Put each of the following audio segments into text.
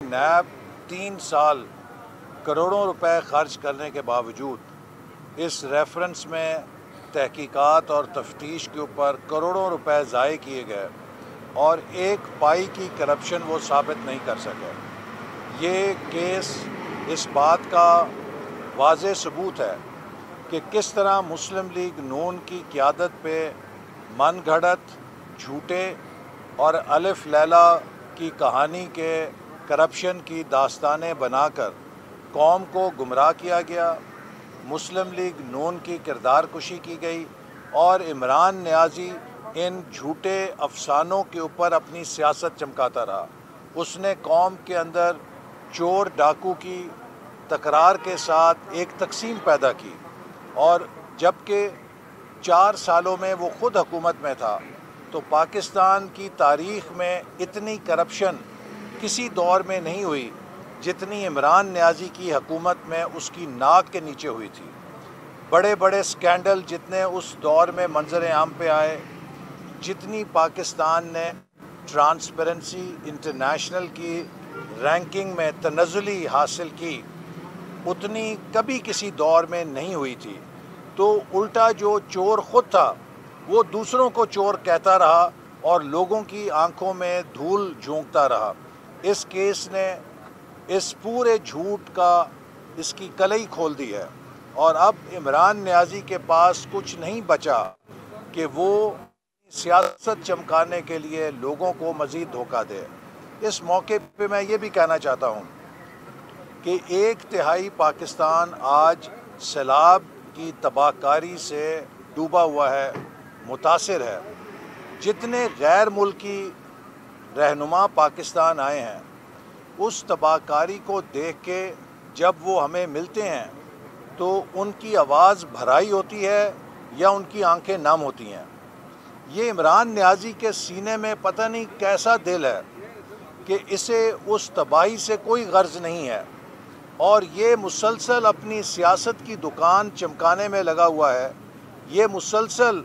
NAB 3 سال کروڑوں روپے خرچ کرنے کے باوجود اس ریفرنس میں تحقیقات اور تفتیش کے اوپر کروڑوں روپے ضائع کیے گئے اور ایک پائی کی کرپشن وہ ثابت نہیں کر سکے۔ یہ کیس اس بات کا واضح ثبوت ہے کہ کس طرح مسلم لیگ نون کی قیادت پہ من گھڑت، جھوٹے اور الف لیلا کی کہانی کے کرپشن کی داستانیں بنا کر قوم کو گمراہ کیا گیا، مسلم لیگ نون کی کردار کشی کی گئی اور عمران نیازی ان جھوٹے افسانوں کے اوپر اپنی سیاست چمکاتا رہا۔ اس نے قوم کے اندر چور ڈاکو کی تکرار کے ساتھ ایک تقسیم پیدا کی، اور جبکہ 4 سالوں میں وہ خود حکومت میں تھا تو پاکستان کی تاریخ میں اتنی کرپشن کسی دور میں نہیں ہوئی جتنی عمران نیازی کی حکومت میں اس کی ناک کے نیچے ہوئی تھی۔ بڑے بڑے سکینڈل جتنے اس دور میں منظر عام پہ آئے، جتنی پاکستان نے ٹرانسپیرنسی انٹرنیشنل کی رینکنگ میں تنزلی حاصل کی، اتنی کبھی کسی دور میں نہیں ہوئی تھی۔ تو الٹا جو چور خود تھا وہ دوسروں کو چور کہتا رہا اور لوگوں کی آنکھوں میں دھول جھونکتا رہا۔ اس کیس نے اس پورے جھوٹ کا اس کی کلئی کھول دی ہے، اور اب عمران نیازی کے پاس کچھ نہیں بچا کہ وہ سیاست چمکانے کے لیے لوگوں کو مزید دھوکہ دے۔ اس موقع پہ میں یہ بھی کہنا چاہتا ہوں کہ 1/3 پاکستان آج سیلاب کی تباہ کاری سے ڈوبا ہوا ہے، متاثر ہے۔ جتنے غیر ملکی رہنما پاکستان آئے ہیں، اس تباہ کاری کو دیکھ کے جب وہ ہمیں ملتے ہیں تو ان کی آواز بھرائی ہوتی ہے یا ان کی آنکھیں نم ہوتی ہیں۔ یہ عمران نیازی کے سینے میں پتہ نہیں کیسا دل ہے کہ اسے اس تباہی سے کوئی غرض نہیں ہے، اور یہ مسلسل اپنی سیاست کی دکان چمکانے میں لگا ہوا ہے۔ یہ مسلسل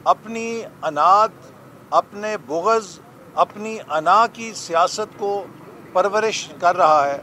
اپنی انات، اپنے بغض، اپنی انا کی سیاست کو پرورش کر رہا ہے۔